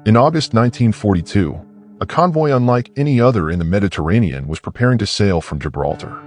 In August 1942, a convoy unlike any other in the Mediterranean was preparing to sail from Gibraltar.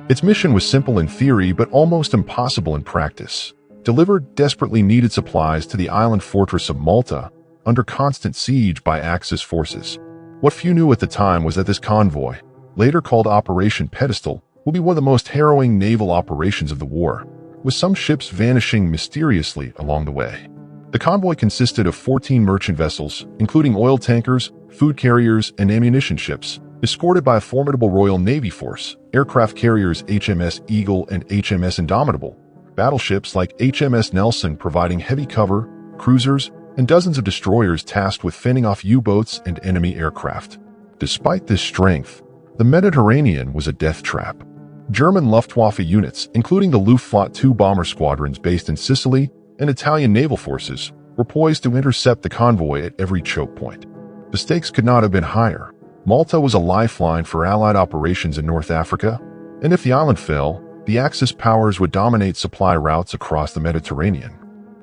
Its mission was simple in theory but almost impossible in practice: deliver desperately needed supplies to the island fortress of Malta, under constant siege by Axis forces. What few knew at the time was that this convoy, later called Operation Pedestal, will be one of the most harrowing naval operations of the war, with some ships vanishing mysteriously along the way. The convoy consisted of 14 merchant vessels, including oil tankers, food carriers, and ammunition ships, escorted by a formidable Royal Navy force, aircraft carriers HMS Eagle and HMS Indomitable, battleships like HMS Nelson providing heavy cover, cruisers, and dozens of destroyers tasked with fending off U-boats and enemy aircraft. Despite this strength, the Mediterranean was a death trap. German Luftwaffe units, including the Luftflotte II bomber squadrons based in Sicily, and Italian naval forces, were poised to intercept the convoy at every choke point. The stakes could not have been higher. Malta was a lifeline for Allied operations in North Africa, and if the island fell, the Axis powers would dominate supply routes across the Mediterranean.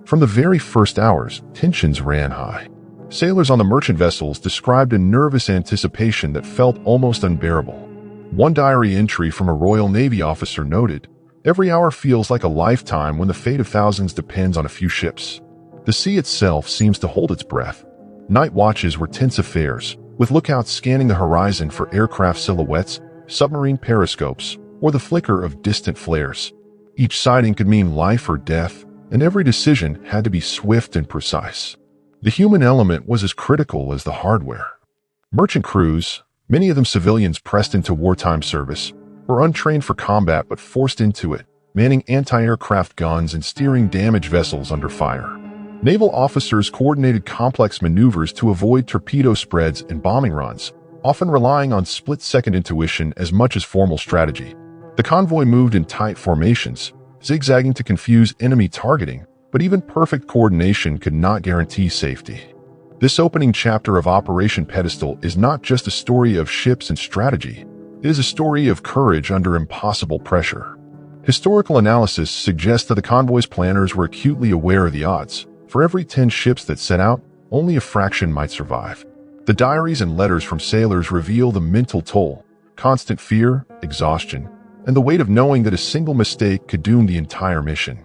From the very first hours, tensions ran high. Sailors on the merchant vessels described a nervous anticipation that felt almost unbearable. One diary entry from a Royal Navy officer noted, "Every hour feels like a lifetime when the fate of thousands depends on a few ships." The sea itself seems to hold its breath. Night watches were tense affairs, with lookouts scanning the horizon for aircraft silhouettes, submarine periscopes, or the flicker of distant flares. Each sighting could mean life or death, and every decision had to be swift and precise. The human element was as critical as the hardware. Merchant crews, many of them civilians pressed into wartime service, were untrained for combat but forced into it, manning anti-aircraft guns and steering damaged vessels under fire. Naval officers coordinated complex maneuvers to avoid torpedo spreads and bombing runs, often relying on split-second intuition as much as formal strategy. The convoy moved in tight formations, zigzagging to confuse enemy targeting, but even perfect coordination could not guarantee safety. This opening chapter of Operation Pedestal is not just a story of ships and strategy, it is a story of courage under impossible pressure. Historical analysis suggests that the convoy's planners were acutely aware of the odds. For every 10 ships that set out, only a fraction might survive. The diaries and letters from sailors reveal the mental toll, constant fear, exhaustion, and the weight of knowing that a single mistake could doom the entire mission.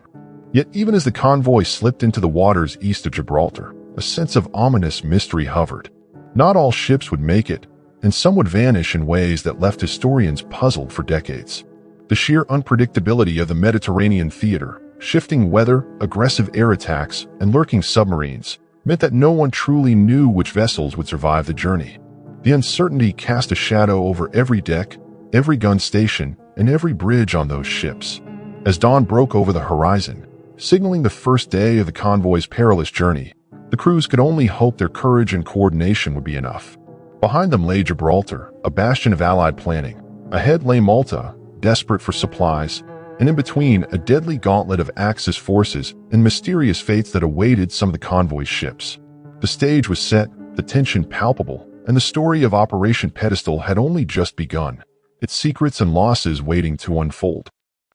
Yet even as the convoy slipped into the waters east of Gibraltar, a sense of ominous mystery hovered. Not all ships would make it, and some would vanish in ways that left historians puzzled for decades. The sheer unpredictability of the Mediterranean theater, shifting weather, aggressive air attacks, and lurking submarines, meant that no one truly knew which vessels would survive the journey. The uncertainty cast a shadow over every deck, every gun station, and every bridge on those ships. As dawn broke over the horizon, signaling the first day of the convoy's perilous journey, the crews could only hope their courage and coordination would be enough. Behind them lay Gibraltar, a bastion of Allied planning. Ahead lay Malta, desperate for supplies, and in between a deadly gauntlet of Axis forces and mysterious fates that awaited some of the convoy's ships. The stage was set, the tension palpable, and the story of Operation Pedestal had only just begun, its secrets and losses waiting to unfold.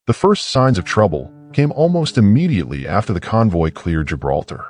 The first signs of trouble came almost immediately after the convoy cleared Gibraltar.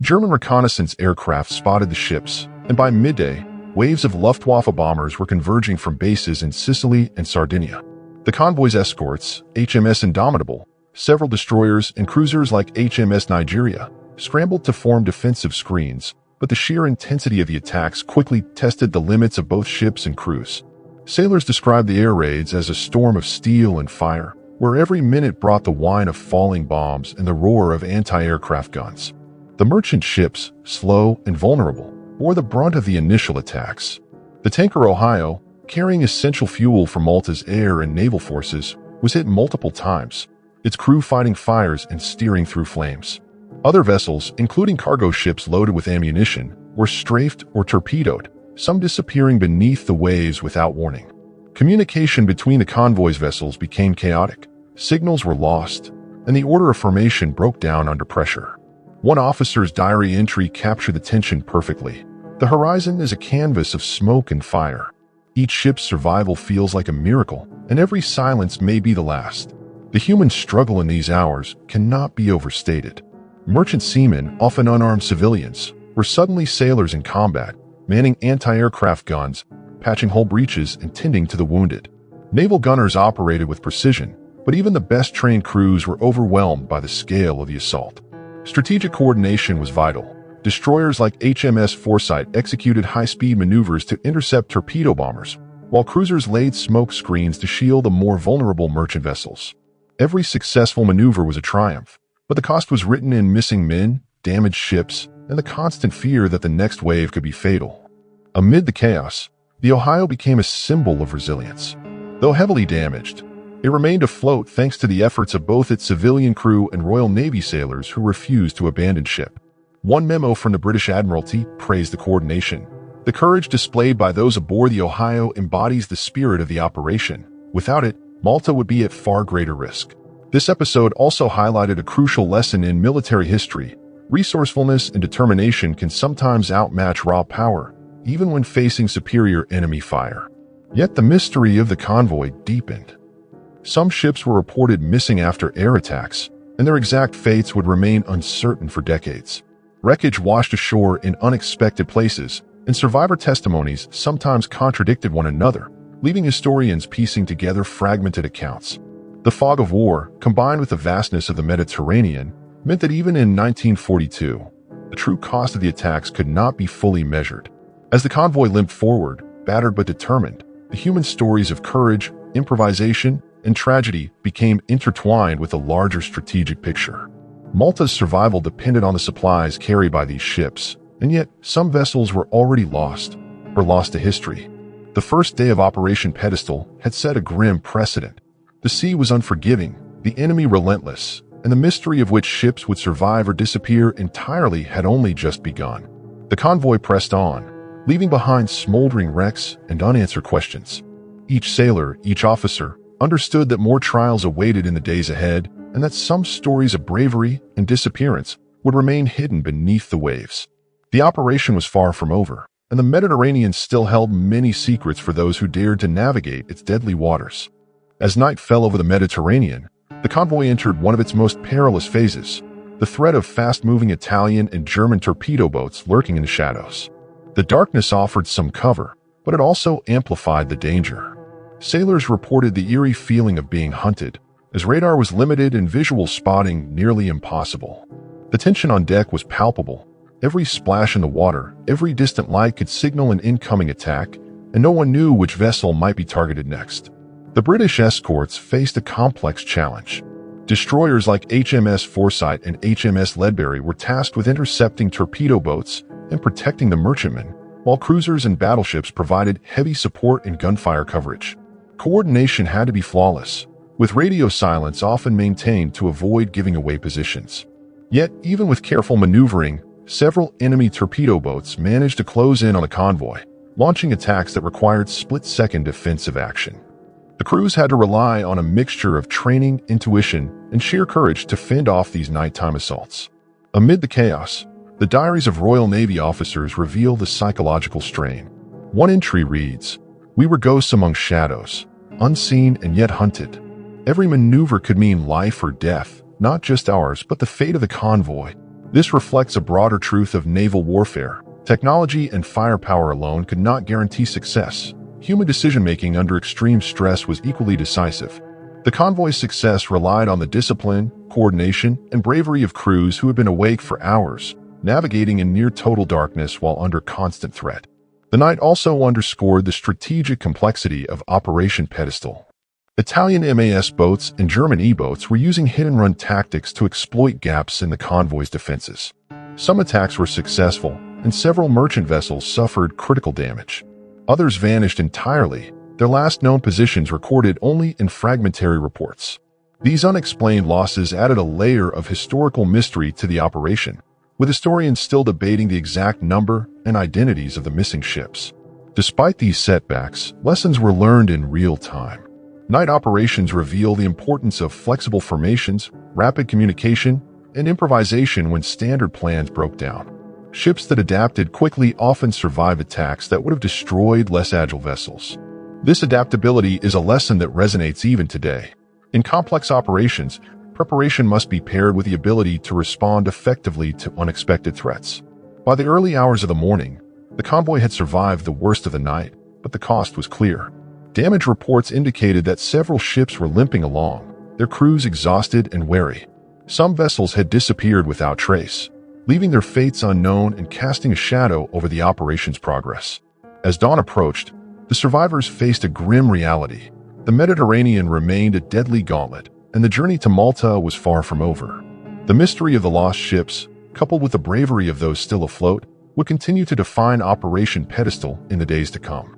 German reconnaissance aircraft spotted the ships, and by midday, waves of Luftwaffe bombers were converging from bases in Sicily and Sardinia. The convoy's escorts, HMS Indomitable, several destroyers, and cruisers like HMS Nigeria, scrambled to form defensive screens, but the sheer intensity of the attacks quickly tested the limits of both ships and crews. Sailors described the air raids as a storm of steel and fire, where every minute brought the whine of falling bombs and the roar of anti-aircraft guns. The merchant ships, slow and vulnerable, bore the brunt of the initial attacks. The tanker Ohio, carrying essential fuel for Malta's air and naval forces, was hit multiple times, its crew fighting fires and steering through flames. Other vessels, including cargo ships loaded with ammunition, were strafed or torpedoed, some disappearing beneath the waves without warning. Communication between the convoy's vessels became chaotic, signals were lost, and the order of formation broke down under pressure. One officer's diary entry captured the tension perfectly. The horizon is a canvas of smoke and fire. Each ship's survival feels like a miracle, and every silence may be the last. The human struggle in these hours cannot be overstated. Merchant seamen, often unarmed civilians, were suddenly sailors in combat, manning anti-aircraft guns, patching hull breaches, and tending to the wounded. Naval gunners operated with precision, but even the best-trained crews were overwhelmed by the scale of the assault. Strategic coordination was vital. Destroyers like HMS Foresight executed high-speed maneuvers to intercept torpedo bombers, while cruisers laid smoke screens to shield the more vulnerable merchant vessels. Every successful maneuver was a triumph, but the cost was written in missing men, damaged ships, and the constant fear that the next wave could be fatal. Amid the chaos, the Ohio became a symbol of resilience. Though heavily damaged, it remained afloat thanks to the efforts of both its civilian crew and Royal Navy sailors who refused to abandon ship. One memo from the British Admiralty praised the coordination. The courage displayed by those aboard the Ohio embodies the spirit of the operation. Without it, Malta would be at far greater risk. This episode also highlighted a crucial lesson in military history. Resourcefulness and determination can sometimes outmatch raw power, even when facing superior enemy fire. Yet the mystery of the convoy deepened. Some ships were reported missing after air attacks, and their exact fates would remain uncertain for decades. Wreckage washed ashore in unexpected places, and survivor testimonies sometimes contradicted one another, leaving historians piecing together fragmented accounts. The fog of war, combined with the vastness of the Mediterranean, meant that even in 1942, the true cost of the attacks could not be fully measured. As the convoy limped forward, battered but determined, the human stories of courage, improvisation, and tragedy became intertwined with a larger strategic picture. Malta's survival depended on the supplies carried by these ships, and yet some vessels were already lost, or lost to history. The first day of Operation Pedestal had set a grim precedent. The sea was unforgiving, the enemy relentless, and the mystery of which ships would survive or disappear entirely had only just begun. The convoy pressed on, leaving behind smoldering wrecks and unanswered questions. Each sailor, each officer, understood that more trials awaited in the days ahead, and that some stories of bravery and disappearance would remain hidden beneath the waves. The operation was far from over, and the Mediterranean still held many secrets for those who dared to navigate its deadly waters. As night fell over the Mediterranean, the convoy entered one of its most perilous phases, the threat of fast-moving Italian and German torpedo boats lurking in the shadows. The darkness offered some cover, but it also amplified the danger. Sailors reported the eerie feeling of being hunted, as radar was limited and visual spotting nearly impossible. The tension on deck was palpable. Every splash in the water, every distant light could signal an incoming attack, and no one knew which vessel might be targeted next. The British escorts faced a complex challenge. Destroyers like HMS Foresight and HMS Ledbury were tasked with intercepting torpedo boats and protecting the merchantmen, while cruisers and battleships provided heavy support and gunfire coverage. Coordination had to be flawless, with radio silence often maintained to avoid giving away positions. Yet, even with careful maneuvering, several enemy torpedo boats managed to close in on the convoy, launching attacks that required split-second defensive action. The crews had to rely on a mixture of training, intuition, and sheer courage to fend off these nighttime assaults. Amid the chaos, the diaries of Royal Navy officers reveal the psychological strain. One entry reads, "We were ghosts among shadows, unseen and yet hunted. Every maneuver could mean life or death, not just ours, but the fate of the convoy." This reflects a broader truth of naval warfare. Technology and firepower alone could not guarantee success. Human decision-making under extreme stress was equally decisive. The convoy's success relied on the discipline, coordination, and bravery of crews who had been awake for hours, navigating in near-total darkness while under constant threat. The night also underscored the strategic complexity of Operation Pedestal. Italian MAS boats and German E-boats were using hit-and-run tactics to exploit gaps in the convoy's defenses. Some attacks were successful, and several merchant vessels suffered critical damage. Others vanished entirely, their last known positions recorded only in fragmentary reports. These unexplained losses added a layer of historical mystery to the operation, with historians still debating the exact number and identities of the missing ships. Despite these setbacks, lessons were learned in real time. Night operations reveal the importance of flexible formations, rapid communication, and improvisation when standard plans broke down. Ships that adapted quickly often survive attacks that would have destroyed less agile vessels. This adaptability is a lesson that resonates even today. In complex operations, preparation must be paired with the ability to respond effectively to unexpected threats. By the early hours of the morning, the convoy had survived the worst of the night, but the cost was clear. Damage reports indicated that several ships were limping along, their crews exhausted and weary. Some vessels had disappeared without trace, leaving their fates unknown and casting a shadow over the operation's progress. As dawn approached, the survivors faced a grim reality. The Mediterranean remained a deadly gauntlet, and the journey to Malta was far from over. The mystery of the lost ships, coupled with the bravery of those still afloat, would continue to define Operation Pedestal in the days to come.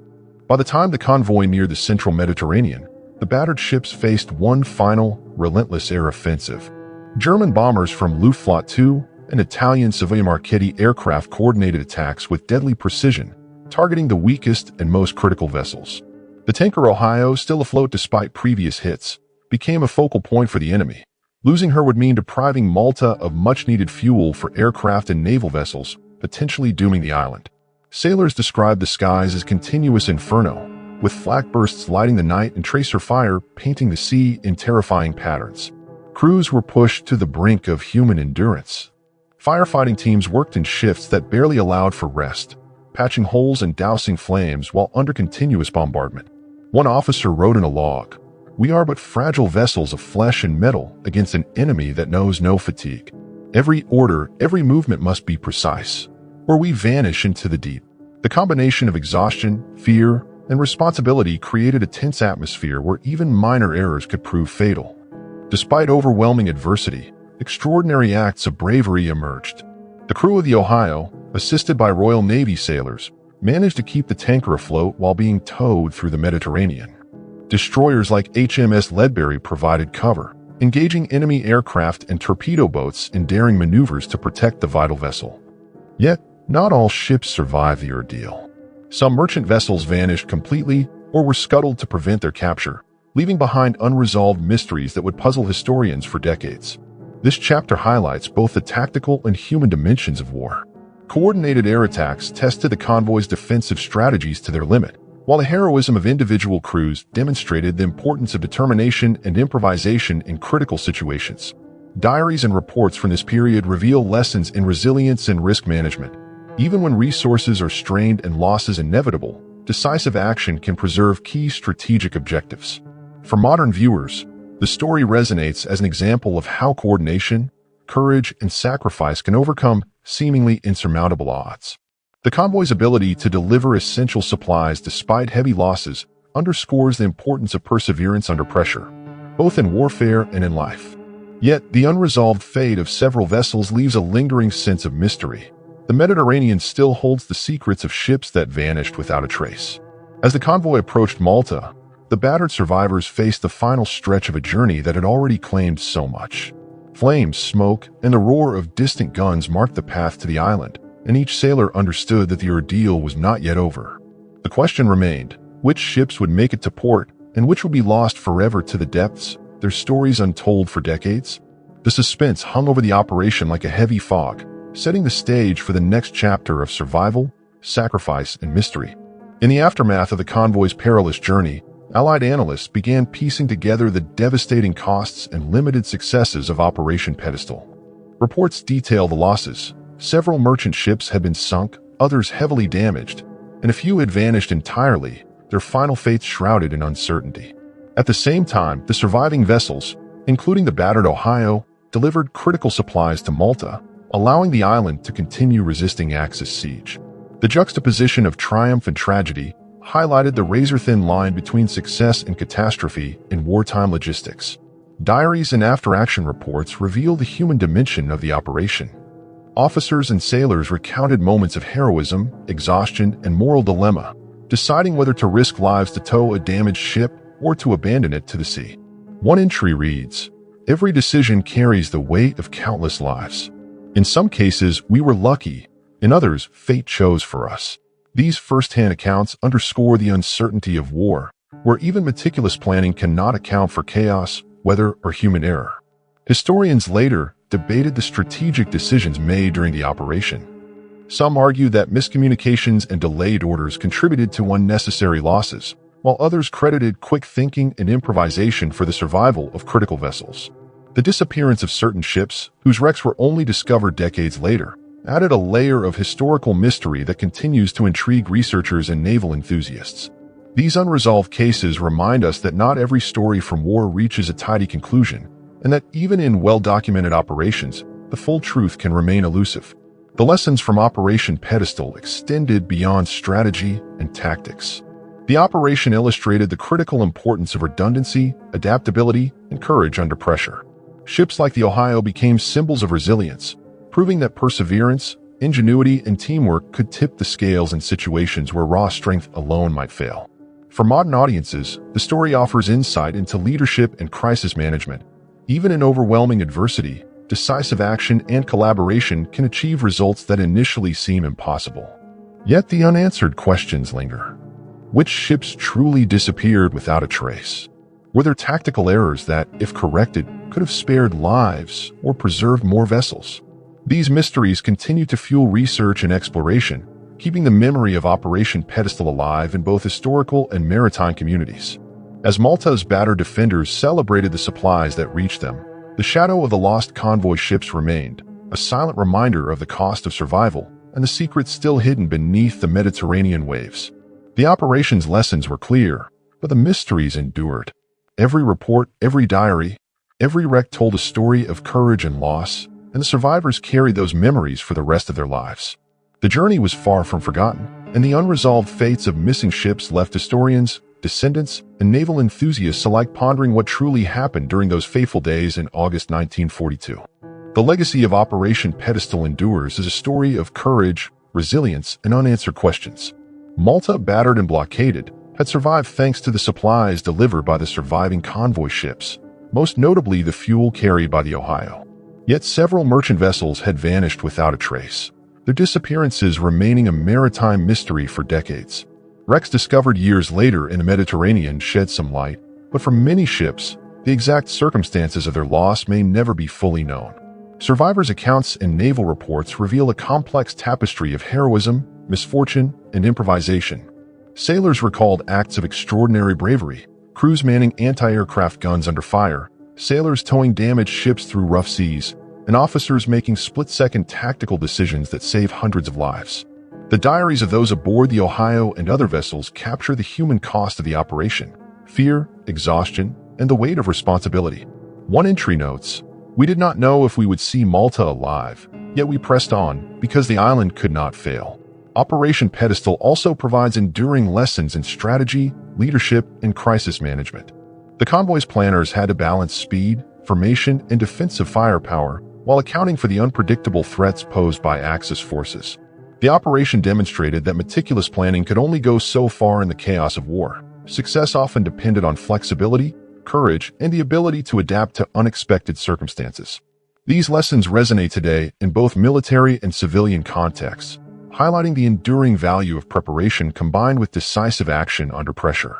By the time the convoy neared the central Mediterranean, the battered ships faced one final, relentless air offensive. German bombers from Luftflotte 2 and Italian Convoy Marchetti aircraft coordinated attacks with deadly precision, targeting the weakest and most critical vessels. The tanker Ohio, still afloat despite previous hits, became a focal point for the enemy. Losing her would mean depriving Malta of much-needed fuel for aircraft and naval vessels, potentially dooming the island. Sailors described the skies as continuous inferno, with flak bursts lighting the night and tracer fire painting the sea in terrifying patterns. Crews were pushed to the brink of human endurance. Firefighting teams worked in shifts that barely allowed for rest, patching holes and dousing flames while under continuous bombardment. One officer wrote in a log, "We are but fragile vessels of flesh and metal against an enemy that knows no fatigue. Every order, every movement must be precise, or we vanish into the deep." The combination of exhaustion, fear, and responsibility created a tense atmosphere where even minor errors could prove fatal. Despite overwhelming adversity, extraordinary acts of bravery emerged. The crew of the Ohio, assisted by Royal Navy sailors, managed to keep the tanker afloat while being towed through the Mediterranean. Destroyers like HMS Ledbury provided cover, engaging enemy aircraft and torpedo boats in daring maneuvers to protect the vital vessel. Yet, not all ships survived the ordeal. Some merchant vessels vanished completely or were scuttled to prevent their capture, leaving behind unresolved mysteries that would puzzle historians for decades. This chapter highlights both the tactical and human dimensions of war. Coordinated air attacks tested the convoy's defensive strategies to their limit, while the heroism of individual crews demonstrated the importance of determination and improvisation in critical situations. Diaries and reports from this period reveal lessons in resilience and risk management. Even when resources are strained and losses inevitable, decisive action can preserve key strategic objectives. For modern viewers, the story resonates as an example of how coordination, courage, and sacrifice can overcome seemingly insurmountable odds. The convoy's ability to deliver essential supplies despite heavy losses underscores the importance of perseverance under pressure, both in warfare and in life. Yet, the unresolved fate of several vessels leaves a lingering sense of mystery. The Mediterranean still holds the secrets of ships that vanished without a trace. As the convoy approached Malta, the battered survivors faced the final stretch of a journey that had already claimed so much. Flames, smoke, and the roar of distant guns marked the path to the island, and each sailor understood that the ordeal was not yet over. The question remained, which ships would make it to port, and which would be lost forever to the depths, their stories untold for decades? The suspense hung over the operation like a heavy fog, setting the stage for the next chapter of survival, sacrifice, and mystery. In the aftermath of the convoy's perilous journey, Allied analysts began piecing together the devastating costs and limited successes of Operation Pedestal. Reports detail the losses. Several merchant ships had been sunk, others heavily damaged, and a few had vanished entirely, their final fates shrouded in uncertainty. At the same time, the surviving vessels, including the battered Ohio, delivered critical supplies to Malta, allowing the island to continue resisting Axis siege. The juxtaposition of triumph and tragedy highlighted the razor-thin line between success and catastrophe in wartime logistics. Diaries and after-action reports reveal the human dimension of the operation. Officers and sailors recounted moments of heroism, exhaustion, and moral dilemma, deciding whether to risk lives to tow a damaged ship or to abandon it to the sea. One entry reads, "Every decision carries the weight of countless lives. In some cases, we were lucky. In others, fate chose for us." These first-hand accounts underscore the uncertainty of war, where even meticulous planning cannot account for chaos, weather, or human error. Historians later debated the strategic decisions made during the operation. Some argued that miscommunications and delayed orders contributed to unnecessary losses, while others credited quick thinking and improvisation for the survival of critical vessels. The disappearance of certain ships, whose wrecks were only discovered decades later, added a layer of historical mystery that continues to intrigue researchers and naval enthusiasts. These unresolved cases remind us that not every story from war reaches a tidy conclusion, and that even in well-documented operations, the full truth can remain elusive. The lessons from Operation Pedestal extended beyond strategy and tactics. The operation illustrated the critical importance of redundancy, adaptability, and courage under pressure. Ships like the Ohio became symbols of resilience, proving that perseverance, ingenuity, and teamwork could tip the scales in situations where raw strength alone might fail. For modern audiences, the story offers insight into leadership and crisis management. Even in overwhelming adversity, decisive action and collaboration can achieve results that initially seem impossible. Yet the unanswered questions linger. Which ships truly disappeared without a trace? Were there tactical errors that, if corrected, could have spared lives or preserved more vessels? These mysteries continue to fuel research and exploration, keeping the memory of Operation Pedestal alive in both historical and maritime communities. As Malta's battered defenders celebrated the supplies that reached them, the shadow of the lost convoy ships remained, a silent reminder of the cost of survival and the secrets still hidden beneath the Mediterranean waves. The operation's lessons were clear, but the mysteries endured. Every report, every diary, every wreck told a story of courage and loss, and the survivors carried those memories for the rest of their lives. The journey was far from forgotten, and the unresolved fates of missing ships left historians, descendants, and naval enthusiasts alike pondering what truly happened during those fateful days in August 1942. The legacy of Operation Pedestal endures as a story of courage, resilience, and unanswered questions. Malta, battered and blockaded, had survived thanks to the supplies delivered by the surviving convoy ships, most notably the fuel carried by the Ohio. Yet several merchant vessels had vanished without a trace, their disappearances remaining a maritime mystery for decades. Wrecks discovered years later in the Mediterranean shed some light, but for many ships, the exact circumstances of their loss may never be fully known. Survivors' accounts and naval reports reveal a complex tapestry of heroism, misfortune, and improvisation. Sailors recalled acts of extraordinary bravery, crews manning anti-aircraft guns under fire, sailors towing damaged ships through rough seas, and officers making split-second tactical decisions that save hundreds of lives. The diaries of those aboard the Ohio and other vessels capture the human cost of the operation: fear, exhaustion, and the weight of responsibility. One entry notes, "We did not know if we would see Malta alive, yet we pressed on because the island could not fail." Operation Pedestal also provides enduring lessons in strategy, leadership, and crisis management. The convoy's planners had to balance speed, formation, and defensive firepower while accounting for the unpredictable threats posed by Axis forces. The operation demonstrated that meticulous planning could only go so far in the chaos of war. Success often depended on flexibility, courage, and the ability to adapt to unexpected circumstances. These lessons resonate today in both military and civilian contexts, highlighting the enduring value of preparation combined with decisive action under pressure.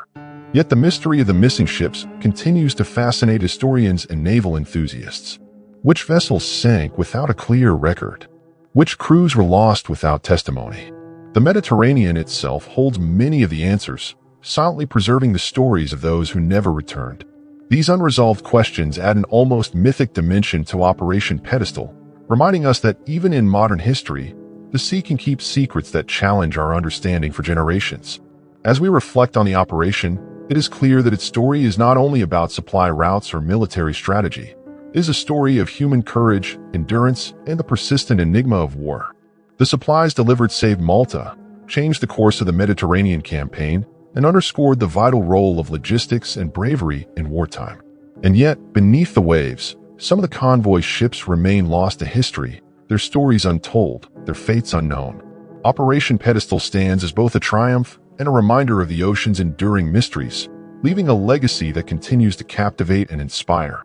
Yet the mystery of the missing ships continues to fascinate historians and naval enthusiasts. Which vessels sank without a clear record? Which crews were lost without testimony? The Mediterranean itself holds many of the answers, silently preserving the stories of those who never returned. These unresolved questions add an almost mythic dimension to Operation Pedestal, reminding us that even in modern history, the sea can keep secrets that challenge our understanding for generations. As we reflect on the operation, it is clear that its story is not only about supply routes or military strategy. It is a story of human courage, endurance, and the persistent enigma of war. The supplies delivered saved Malta, changed the course of the Mediterranean campaign, and underscored the vital role of logistics and bravery in wartime. And yet, beneath the waves, some of the convoy ships remain lost to history, their stories untold, their fates unknown. Operation Pedestal stands as both a triumph and a reminder of the ocean's enduring mysteries, leaving a legacy that continues to captivate and inspire.